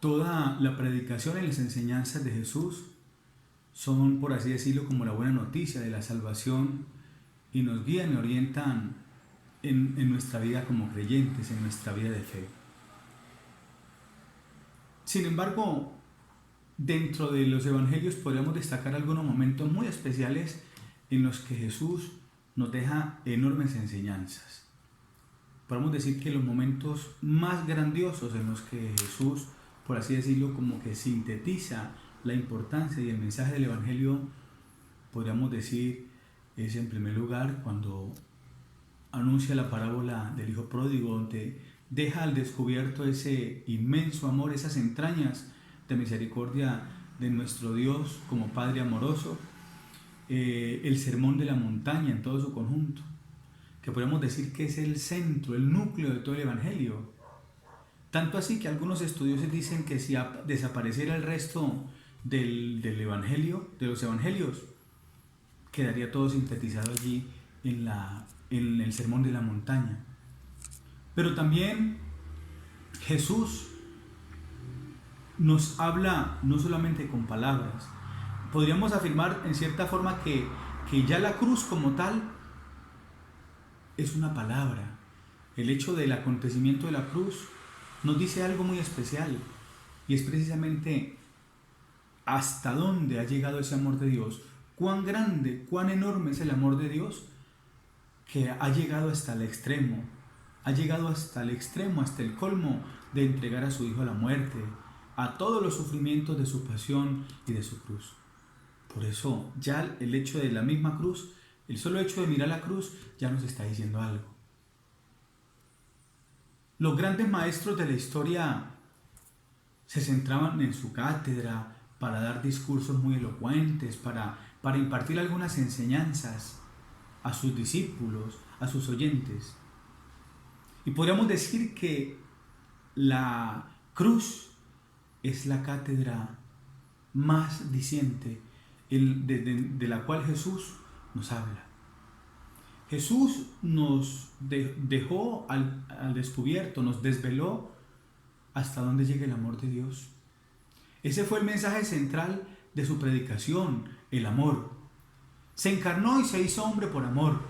toda la predicación y las enseñanzas de Jesús son, por así decirlo, como la buena noticia de la salvación y nos guían y orientan en nuestra vida como creyentes, en nuestra vida de fe. Sin embargo, dentro de los evangelios podríamos destacar algunos momentos muy especiales en los que Jesús nos deja enormes enseñanzas. Podemos decir que los momentos más grandiosos en los que Jesús, por así decirlo, como que sintetiza la importancia y el mensaje del evangelio, podríamos decir, es en primer lugar cuando anuncia la parábola del hijo pródigo, donde deja al descubierto ese inmenso amor, esas entrañas de misericordia de nuestro Dios como Padre amoroso, el sermón de la montaña en todo su conjunto, que podemos decir que es el centro, el núcleo de todo el evangelio. Tanto así que algunos estudiosos dicen que si desapareciera el resto del evangelio, de los evangelios, quedaría todo sintetizado allí en el sermón de la montaña. Pero también Jesús nos habla no solamente con palabras. Podríamos afirmar en cierta forma que ya la cruz como tal es una palabra. El hecho del acontecimiento de la cruz nos dice algo muy especial, y es precisamente hasta dónde ha llegado ese amor de Dios, cuán grande, cuán enorme es el amor de Dios, que ha llegado hasta el extremo, hasta el colmo de entregar a su Hijo a la muerte, a todos los sufrimientos de su pasión y de su cruz. Por eso ya el hecho de la misma cruz, el solo hecho de mirar la cruz ya nos está diciendo algo. Los grandes maestros de la historia se centraban en su cátedra para dar discursos muy elocuentes, para impartir algunas enseñanzas a sus discípulos, a sus oyentes. Y podríamos decir que la cruz es la cátedra más diciente de la cual Jesús nos habla. Jesús nos dejó al descubierto, nos desveló hasta dónde llega el amor de Dios. Ese fue el mensaje central de su predicación, el amor. Se encarnó y se hizo hombre por amor.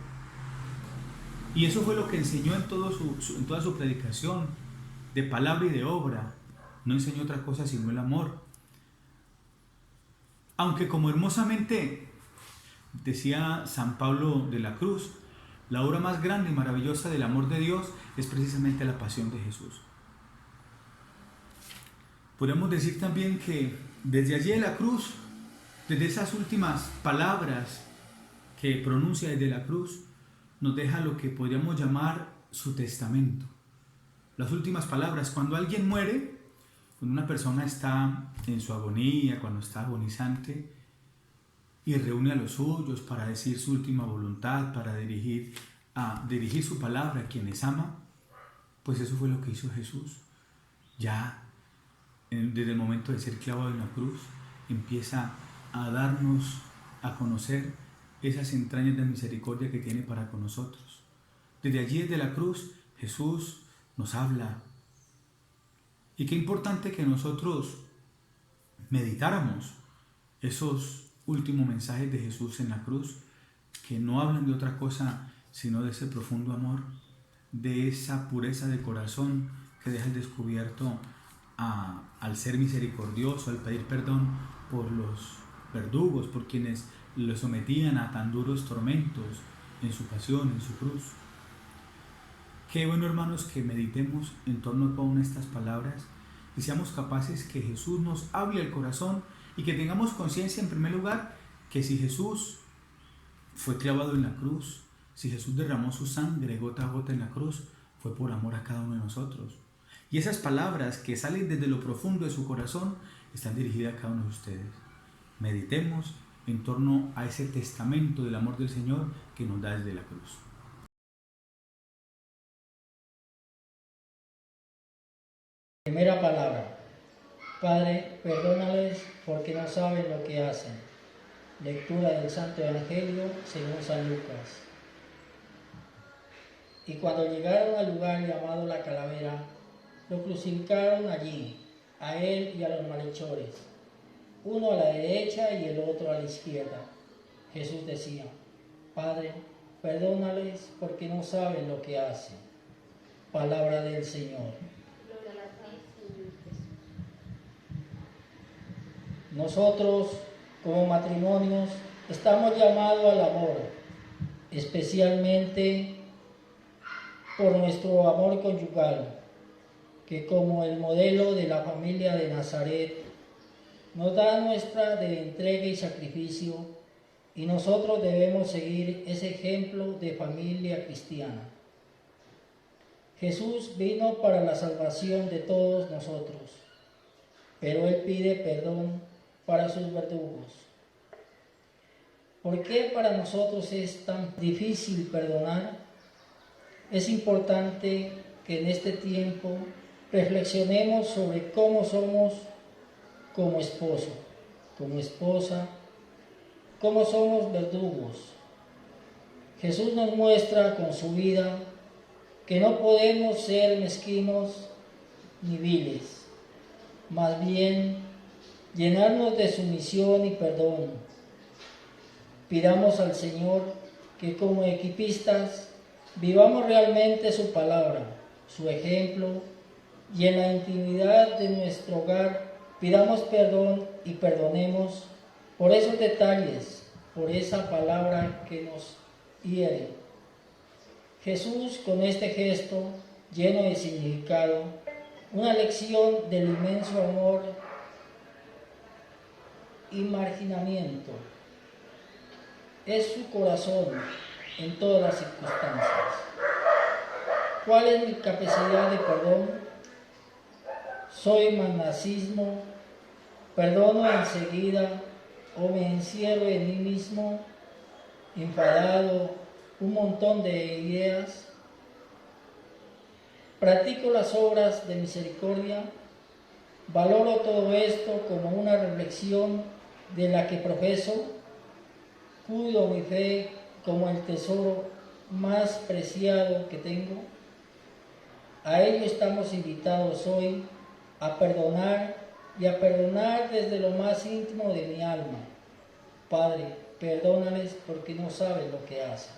Y eso fue lo que enseñó en toda su predicación, de palabra y de obra. No enseñó otra cosa sino el amor. Aunque, como hermosamente decía San Pablo de la Cruz, la obra más grande y maravillosa del amor de Dios es precisamente la pasión de Jesús. Podemos decir también que desde allí de la cruz, desde esas últimas palabras que pronuncia desde la cruz, nos deja lo que podríamos llamar su testamento. Las últimas palabras, cuando alguien muere, cuando una persona está en su agonía, cuando está agonizante, y reúne a los suyos para decir su última voluntad, para dirigir su palabra a quienes ama, pues eso fue lo que hizo Jesús. Ya desde el momento de ser clavado en la cruz, empieza a darnos a conocer esas entrañas de misericordia que tiene para con nosotros. Desde allí, desde la cruz, Jesús nos habla. Y qué importante que nosotros meditáramos esos últimos mensajes de Jesús en la cruz, que no hablan de otra cosa sino de ese profundo amor, de esa pureza de corazón que deja al descubierto al ser misericordioso, al pedir perdón por los verdugos, por quienes lo sometían a tan duros tormentos en su pasión, en su cruz. Qué bueno, hermanos, que meditemos en torno a todas estas palabras y seamos capaces que Jesús nos hable al corazón y que tengamos conciencia, en primer lugar, que si Jesús fue clavado en la cruz, si Jesús derramó su sangre gota a gota en la cruz, fue por amor a cada uno de nosotros. Y esas palabras que salen desde lo profundo de su corazón están dirigidas a cada uno de ustedes. Meditemos en torno a ese testamento del amor del Señor que nos da desde la cruz. Primera palabra. Padre, perdónales porque no saben lo que hacen. Lectura del Santo Evangelio según San Lucas. Y cuando llegaron al lugar llamado La Calavera, lo crucificaron allí, a él y a los malhechores, uno a la derecha y el otro a la izquierda. Jesús decía: Padre, perdónales porque no saben lo que hacen. Palabra del Señor. Nosotros, como matrimonios, estamos llamados al amor, especialmente por nuestro amor conyugal, que como el modelo de la familia de Nazaret nos da muestra de entrega y sacrificio, y nosotros debemos seguir ese ejemplo de familia cristiana. Jesús vino para la salvación de todos nosotros, pero Él pide perdón para sus verdugos. ¿Por qué para nosotros es tan difícil perdonar? Es importante que en este tiempo reflexionemos sobre cómo somos como esposo, como esposa, cómo somos verdugos. Jesús nos muestra con su vida que no podemos ser mezquinos ni viles, más bien llenarnos de sumisión y perdón. Pidamos al Señor que como equipistas vivamos realmente su palabra, su ejemplo, y en la intimidad de nuestro hogar pidamos perdón y perdonemos por esos detalles, por esa palabra que nos hiere. Jesús, con este gesto lleno de significado, una lección del inmenso amor y marginamiento, es su corazón en todas las circunstancias. ¿Cuál es mi capacidad de perdón? ¿Soy magnacismo? ¿Perdono enseguida o me encierro en mí mismo, enfadado, un montón de ideas? ¿Practico las obras de misericordia? ¿Valoro todo esto como una reflexión de la que profeso? ¿Cuido mi fe como el tesoro más preciado que tengo? A ello estamos invitados hoy, a perdonar y a perdonar desde lo más íntimo de mi alma. Padre, perdónales porque no saben lo que hacen.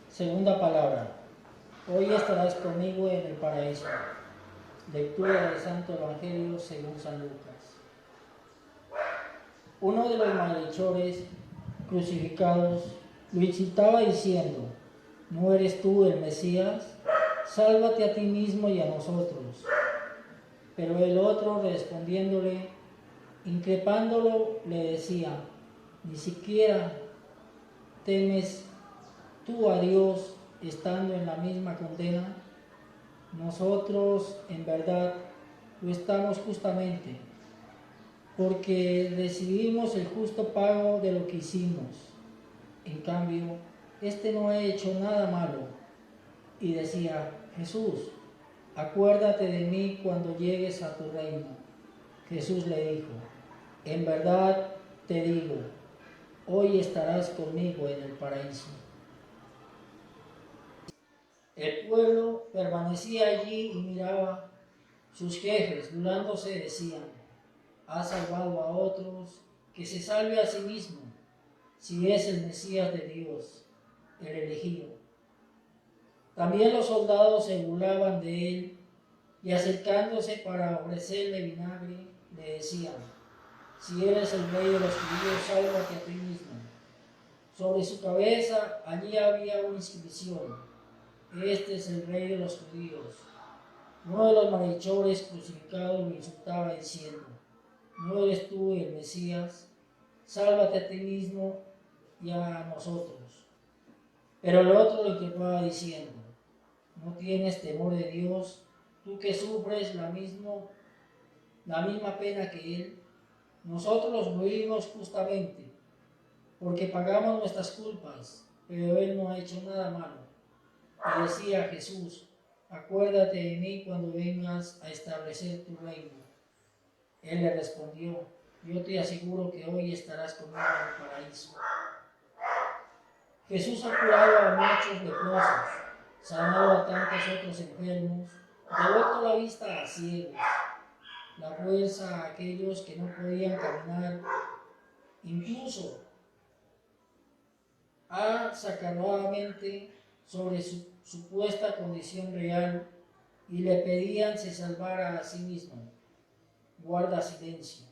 Segunda palabra. Hoy estarás conmigo en el paraíso. Lectura del Santo Evangelio según San Lucas. Uno de los malhechores crucificados lo incitaba diciendo: ¿no eres tú el Mesías? Sálvate a ti mismo y a nosotros. Pero el otro, respondiéndole, increpándolo, le decía: ¿ni siquiera temes tú a Dios estando en la misma condena? Nosotros en verdad lo estamos justamente, porque recibimos el justo pago de lo que hicimos. En cambio, este no ha hecho nada malo. Y decía: Jesús, acuérdate de mí cuando llegues a tu reino. Jesús le dijo: en verdad te digo, hoy estarás conmigo en el paraíso. El pueblo permanecía allí y miraba. Sus jefes, burlándose, decían: ha salvado a otros, que se salve a sí mismo, si es el Mesías de Dios, el elegido. También los soldados se burlaban de él y, acercándose para ofrecerle vinagre, le decían: si eres el rey de los judíos, sálvate a ti mismo. Sobre su cabeza allí había una inscripción: este es el rey de los judíos. Uno de los malhechores crucificados lo insultaba diciendo: ¿no eres tú el Mesías? Sálvate a ti mismo y a nosotros. Pero el otro lo increpaba diciendo: ¿no tienes temor de Dios, tú que sufres la misma pena que él? Nosotros morimos justamente, porque pagamos nuestras culpas, pero él no ha hecho nada malo. Y decía Jesús: acuérdate de mí cuando vengas a establecer tu reino. Él le respondió: yo te aseguro que hoy estarás conmigo en el paraíso. Jesús ha curado a muchos leprosos, sanado a tantos otros enfermos, devuelto la vista a ciegos, la fuerza a aquellos que no podían caminar, incluso ha sacado a mente sobre su supuesta condición real y le pedían se salvara a sí mismo. Guarda silencio.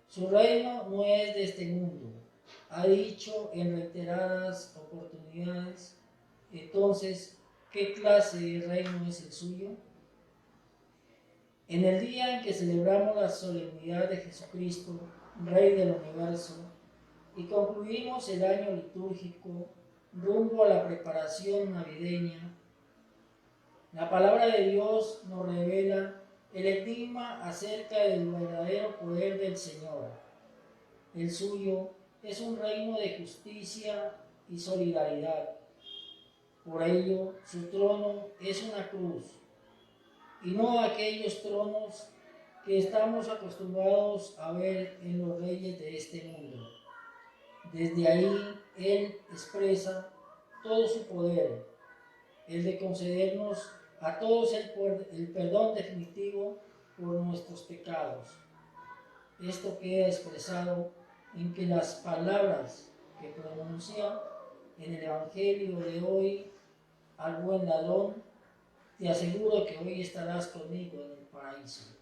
Su reino no es de este mundo, ha dicho en reiteradas oportunidades. Entonces, ¿qué clase de reino es el suyo? En el día en que celebramos la solemnidad de Jesucristo, Rey del universo, y concluimos el año litúrgico rumbo a la preparación navideña, la palabra de Dios nos revela el enigma acerca del verdadero poder del Señor. El suyo es un reino de justicia y solidaridad. Por ello, su trono es una cruz, y no aquellos tronos que estamos acostumbrados a ver en los reyes de este mundo. Desde ahí Él expresa todo su poder, el de concedernos a todos el perdón definitivo por nuestros pecados. Esto queda expresado en que las palabras que pronuncia en el Evangelio de hoy al buen ladrón: te aseguro que hoy estarás conmigo en el paraíso.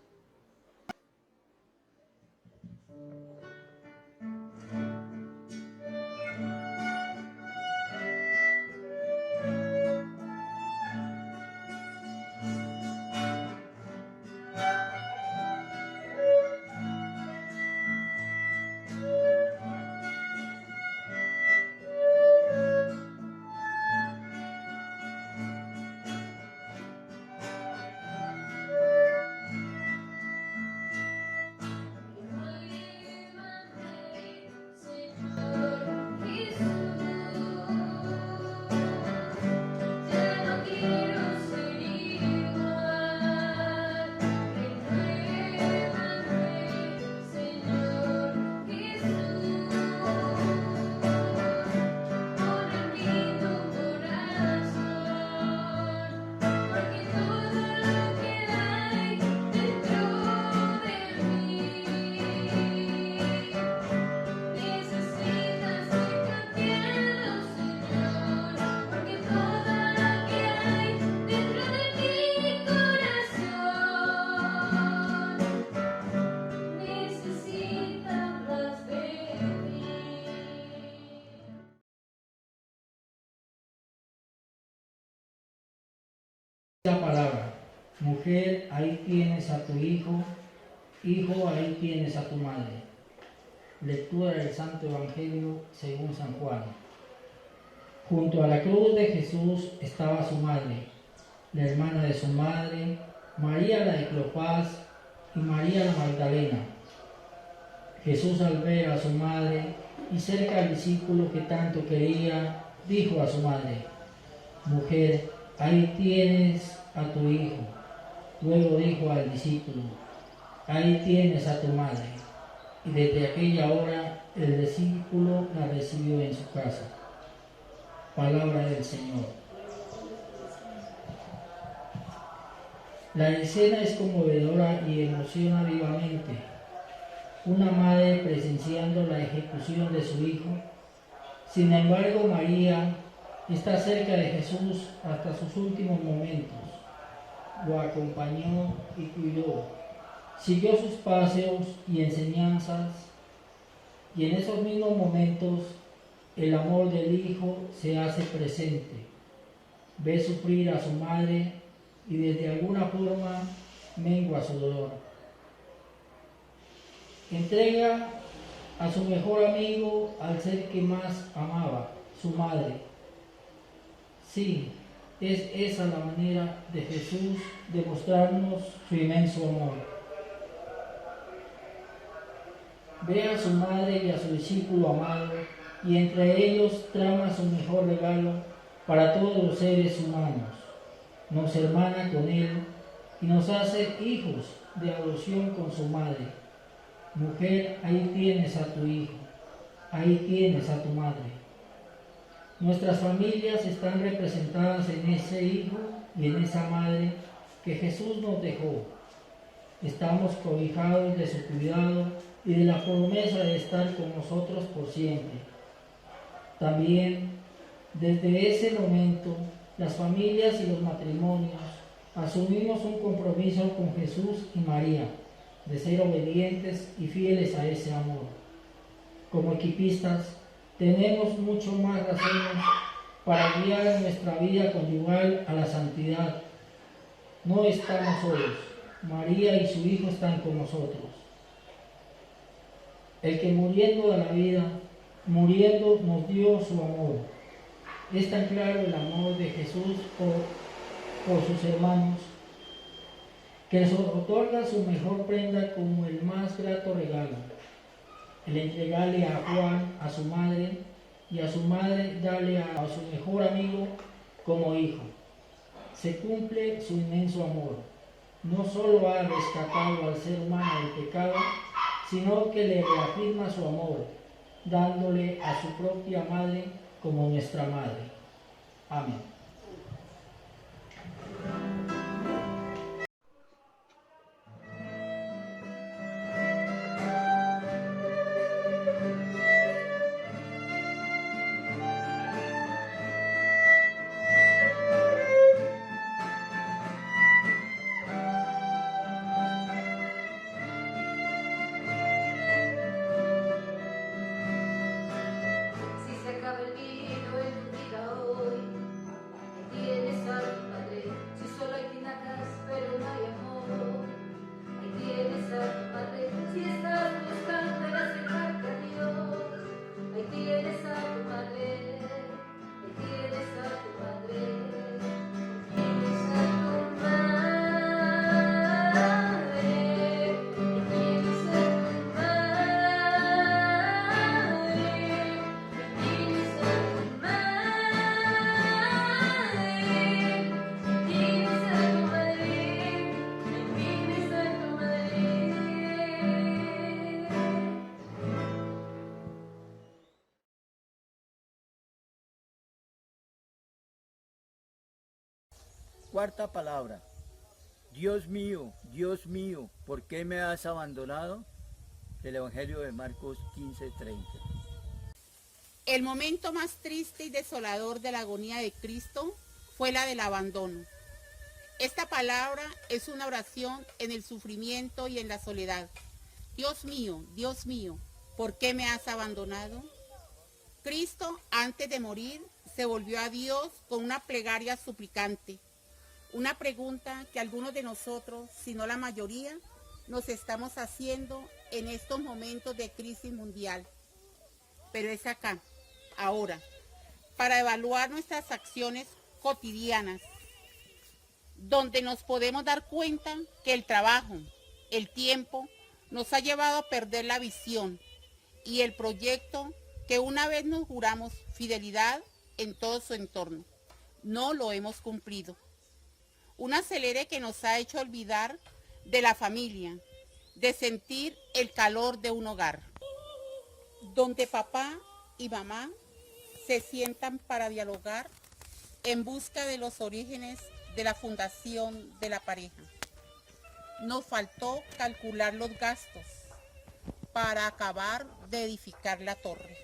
La palabra: mujer, ahí tienes a tu hijo; hijo, ahí tienes a tu madre. Lectura del Santo Evangelio según San Juan. Junto a la cruz de Jesús estaba su madre, la hermana de su madre, María la de Cleofás y María la Magdalena. Jesús, al ver a su madre y cerca al discípulo que tanto quería, dijo a su madre: mujer, ahí tienes a tu hijo. Luego dijo al discípulo: ahí tienes a tu madre. Y desde aquella hora El discípulo la recibió en su casa. Palabra del Señor. La escena es conmovedora y emociona vivamente. Una madre presenciando la ejecución de su hijo. Sin embargo, María está cerca de Jesús hasta sus últimos momentos. Lo acompañó y cuidó. Siguió sus paseos y enseñanzas. Y en esos mismos momentos, el amor del hijo se hace presente. Ve sufrir a su madre y desde alguna forma mengua su dolor. Entrega a su mejor amigo al ser que más amaba, su madre. Sí, es esa la manera de Jesús de mostrarnos su inmenso amor. Ve a su madre y a su discípulo amado, y entre ellos trama su mejor regalo para todos los seres humanos. Nos hermana con él y nos hace hijos de adopción con su madre. Mujer, ahí tienes a tu hijo, ahí tienes a tu madre. Nuestras familias están representadas en ese hijo y en esa madre que Jesús nos dejó. Estamos cobijados de su cuidado y de la promesa de estar con nosotros por siempre. También, desde ese momento, las familias y los matrimonios asumimos un compromiso con Jesús y María, de ser obedientes y fieles a ese amor. Como equipistas, tenemos mucho más razones para guiar nuestra vida conyugal a la santidad. No estamos solos, María y su Hijo están con nosotros. El que muriendo de la vida, muriendo nos dio su amor. Es tan claro el amor de Jesús por sus hermanos, que les otorga su mejor prenda como el más grato regalo, el entregarle a Juan, a su madre, y a su madre darle a su mejor amigo como hijo. Se cumple su inmenso amor. No solo ha rescatado al ser humano del pecado, sino que le reafirma su amor, dándole a su propia madre como nuestra madre. Amén. Cuarta palabra. Dios mío, ¿por qué me has abandonado? El Evangelio de Marcos 15:30. El momento más triste y desolador de la agonía de Cristo fue la del abandono. Esta palabra es una oración en el sufrimiento y en la soledad. Dios mío, ¿por qué me has abandonado? Cristo, antes de morir, se volvió a Dios con una plegaria suplicante. Una pregunta que algunos de nosotros, si no la mayoría, nos estamos haciendo en estos momentos de crisis mundial. Pero es acá, ahora, para evaluar nuestras acciones cotidianas, donde nos podemos dar cuenta que el trabajo, el tiempo, nos ha llevado a perder la visión y el proyecto que una vez nos juramos fidelidad en todo su entorno. No lo hemos cumplido. Un acelere que nos ha hecho olvidar de la familia, de sentir el calor de un hogar. donde papá y mamá se sientan para dialogar en busca de los orígenes de la fundación de la pareja. Nos faltó calcular los gastos para acabar de edificar la torre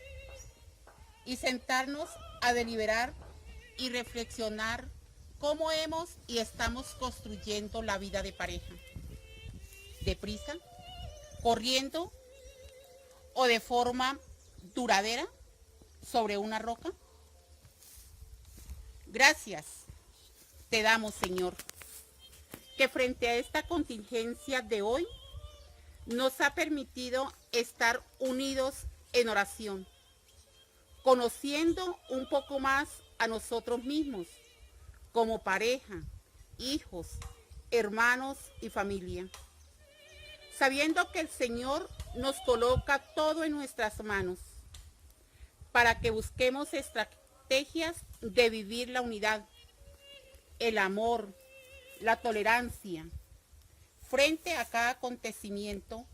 y sentarnos a deliberar y reflexionar cómo hemos y estamos construyendo la vida de pareja. ¿Deprisa? ¿Corriendo? ¿O de forma duradera sobre una roca? Gracias te damos, Señor, que frente a esta contingencia de hoy nos ha permitido estar unidos en oración, conociendo un poco más a nosotros mismos como pareja, hijos, hermanos y familia, sabiendo que el Señor nos coloca todo en nuestras manos para que busquemos estrategias de vivir la unidad, el amor, la tolerancia frente a cada acontecimiento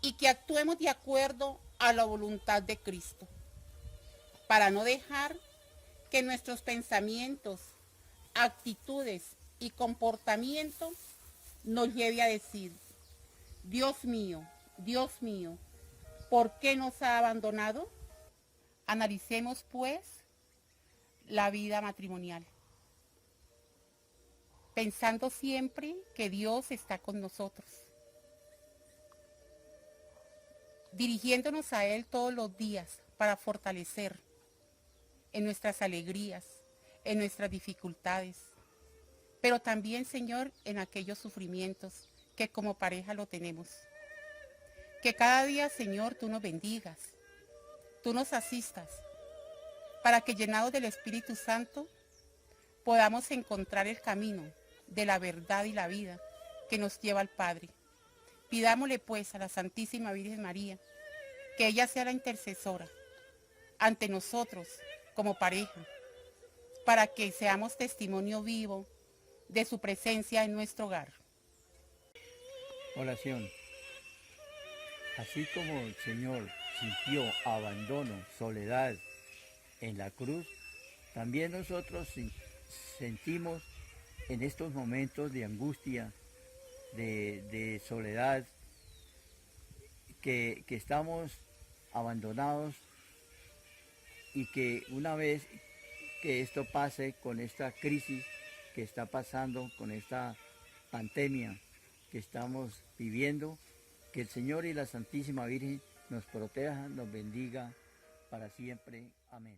y que actuemos de acuerdo a la voluntad de Cristo, para no dejar que nuestros pensamientos, actitudes y comportamiento nos lleve a decir: Dios mío, ¿por qué nos ha abandonado? Analicemos pues la vida matrimonial, pensando siempre que Dios está con nosotros, dirigiéndonos a Él todos los días para fortalecer en nuestras alegrías, en nuestras dificultades, pero también, Señor, en aquellos sufrimientos que como pareja lo tenemos. Que cada día, Señor, tú nos bendigas, tú nos asistas, para que llenados del Espíritu Santo podamos encontrar el camino de la verdad y la vida que nos lleva al Padre. Pidámosle pues a la Santísima Virgen María que ella sea la intercesora ante nosotros como pareja, para que seamos testimonio vivo de su presencia en nuestro hogar. Oración. Así como el Señor sintió abandono, soledad en la cruz, también nosotros sentimos en estos momentos de angustia, de soledad, que estamos abandonados, y que una vez que esto pase, con esta crisis que está pasando, con esta pandemia que estamos viviendo, que el Señor y la Santísima Virgen nos protejan, nos bendiga para siempre. Amén.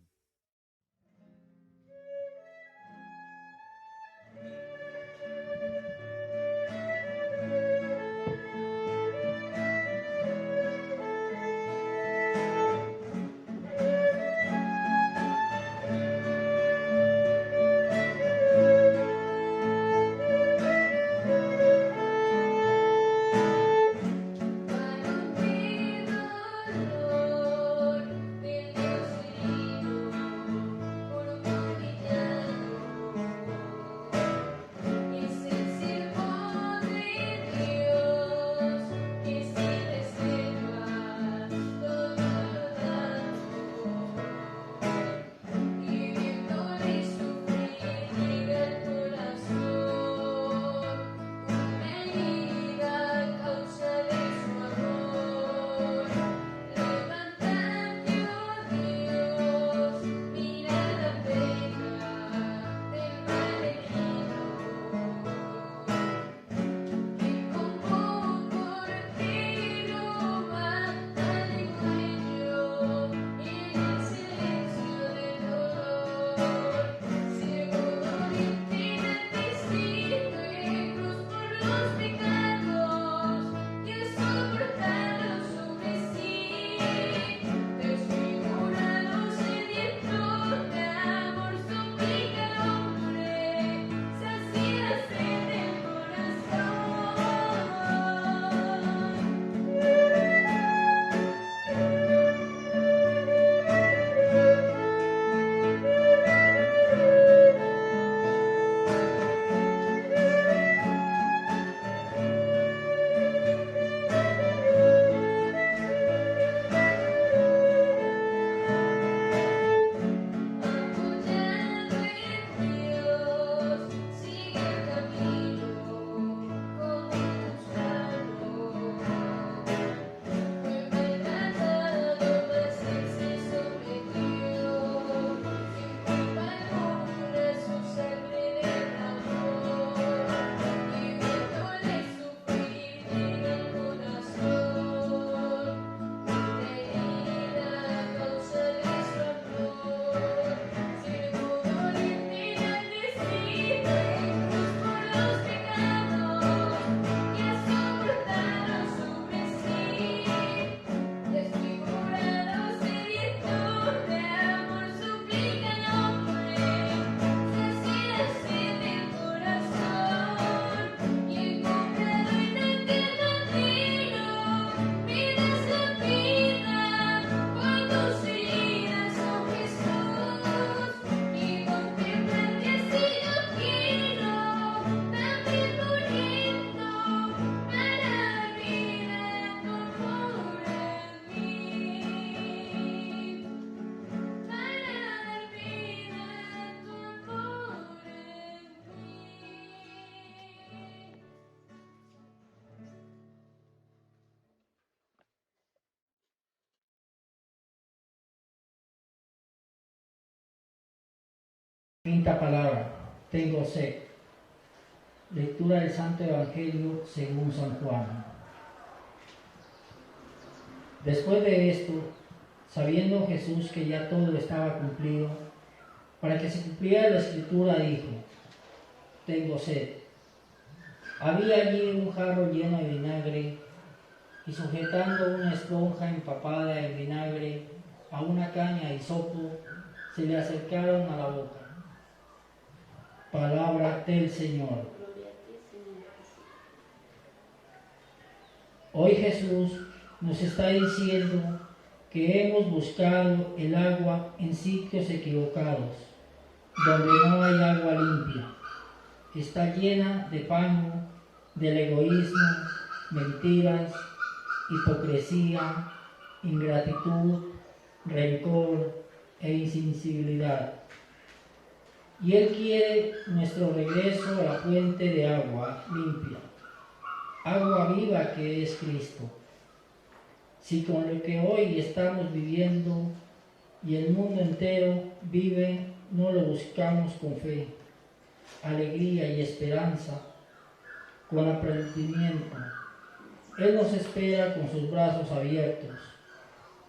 Quinta palabra, tengo sed. Lectura del Santo Evangelio según San Juan. Después de esto, sabiendo Jesús que ya todo estaba cumplido, para que se cumpliera la escritura, dijo: tengo sed. Había allí un jarro lleno de vinagre, y sujetando una esponja empapada en vinagre a una caña de hisopo, se le acercaron a la boca. Palabra del Señor. Hoy Jesús nos está diciendo que hemos buscado el agua en sitios equivocados, donde no hay agua limpia. Está llena de fango, del egoísmo, mentiras, hipocresía, ingratitud, rencor e insensibilidad. Y Él quiere nuestro regreso a la fuente de agua limpia, agua viva que es Cristo. Si con lo que hoy estamos viviendo y el mundo entero vive, no lo buscamos con fe, alegría y esperanza, con aprendimiento, Él nos espera con sus brazos abiertos.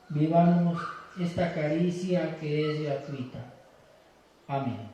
Vivamos esta caricia que es gratuita. Amén.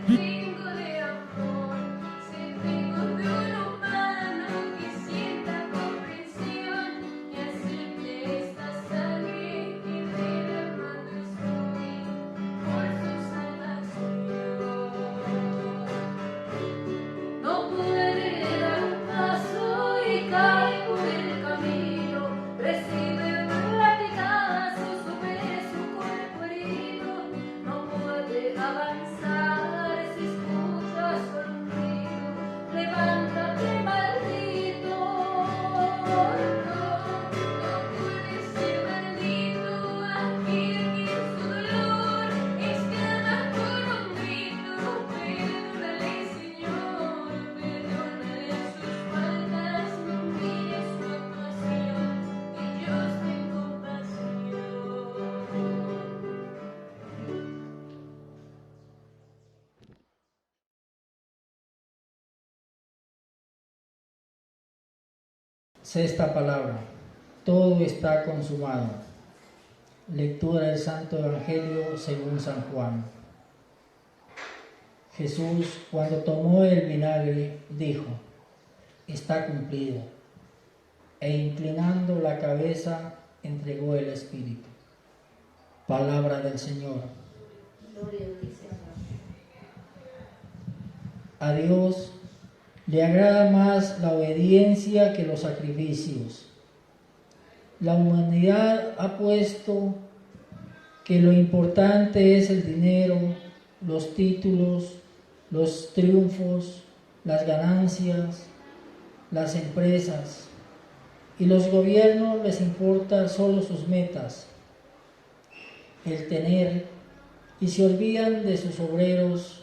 Tengo de amor, si tengo de un humano que sienta comprensión y acepte esta sangre que derramando estoy por su salvación. No puede dar un paso y cae por el camino, recibe latigazos sobre su cuerpo herido, no puede avanzar. Levántate, maldito, no puedes ser maldito, aquel que en su dolor exclama con un grito: perdónale, Señor, perdónale sus faltas, no mires su actuación, que Dios ten compasión. Sexta palabra, todo está consumado. Lectura del Santo Evangelio según San Juan. Jesús, cuando tomó el vinagre, dijo: está cumplido. E inclinando la cabeza, entregó el Espíritu. Palabra del Señor. Gloria a ti, Señor. A Dios le agrada más la obediencia que los sacrificios. La humanidad ha puesto que lo importante es el dinero, los títulos, los triunfos, las ganancias, las empresas, y los gobiernos les importa solo sus metas, el tener, y se olvidan de sus obreros,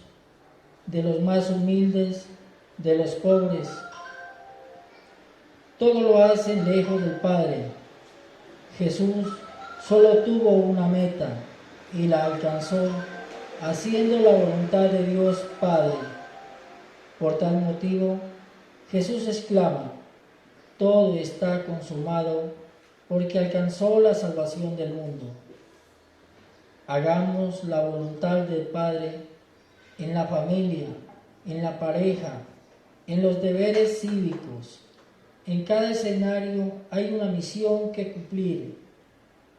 de los más humildes, de los pobres. Todo lo hacen lejos del Padre. Jesús solo tuvo una meta y la alcanzó haciendo la voluntad de Dios Padre. Por tal motivo, Jesús exclama: todo está consumado, porque alcanzó la salvación del mundo. Hagamos la voluntad del Padre en la familia, en la pareja, en los deberes cívicos. En cada escenario hay una misión que cumplir,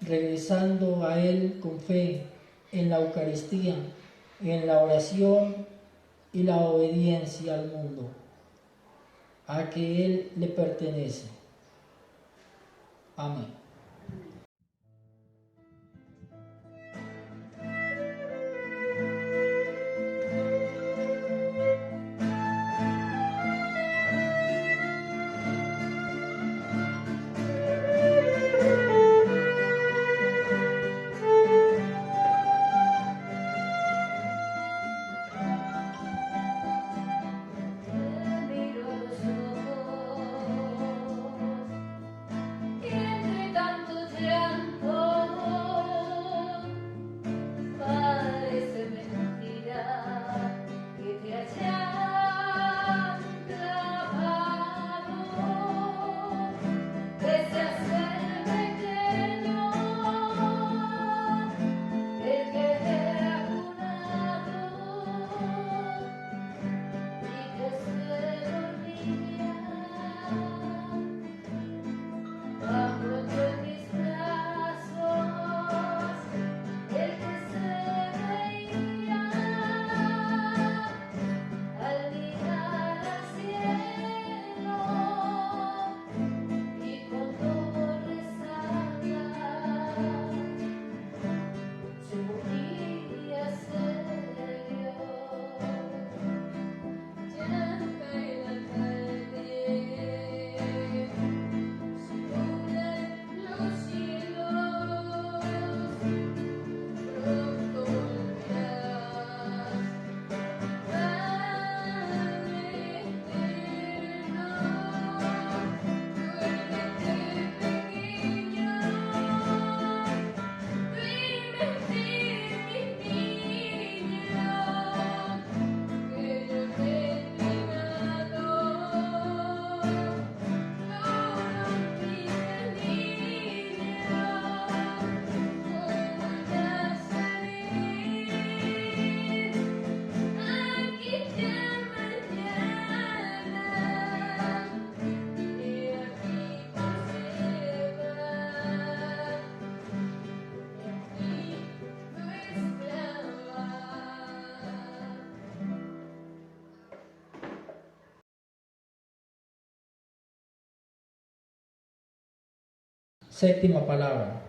regresando a Él con fe en la Eucaristía, en la oración y la obediencia al mundo, a que Él le pertenece. Amén. Séptima palabra.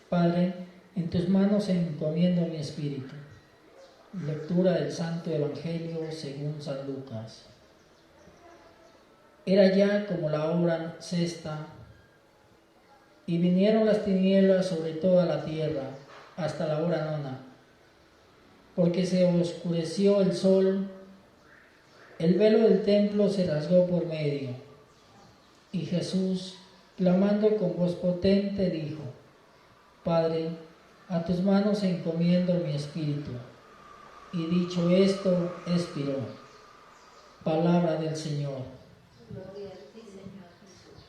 Padre, en tus manos encomiendo mi espíritu. Lectura del Santo Evangelio según San Lucas. Era ya como la hora sexta, y vinieron las tinieblas sobre toda la tierra hasta la hora nona, porque se oscureció el sol, el velo del templo se rasgó por medio, y Jesús, clamando con voz potente, dijo: Padre, a tus manos encomiendo mi espíritu. Y dicho esto, expiró. Palabra del Señor. Gloria a ti, Señor Jesús.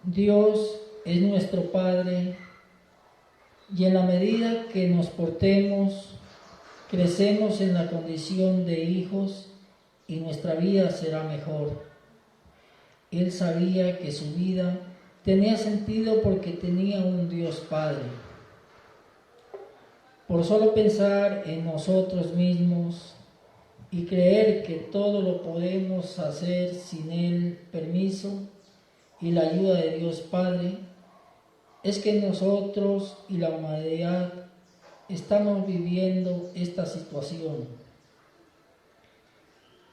Dios es nuestro Padre, y en la medida que nos portemos, crecemos en la condición de hijos y nuestra vida será mejor. Él sabía que su vida tenía sentido porque tenía un Dios Padre. Por solo pensar en nosotros mismos y creer que todo lo podemos hacer sin el permiso y la ayuda de Dios Padre, es que nosotros y la humanidad estamos viviendo esta situación.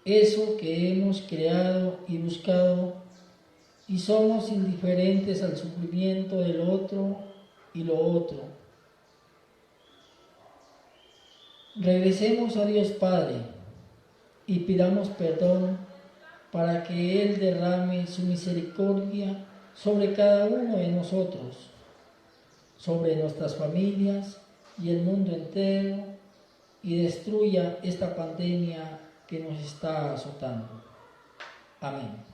Eso que hemos creado y buscado, y somos indiferentes al sufrimiento del otro y lo otro. Regresemos a Dios Padre y pidamos perdón para que Él derrame su misericordia sobre cada uno de nosotros, sobre nuestras familias y el mundo entero, y destruya esta pandemia que nos está azotando. Amén.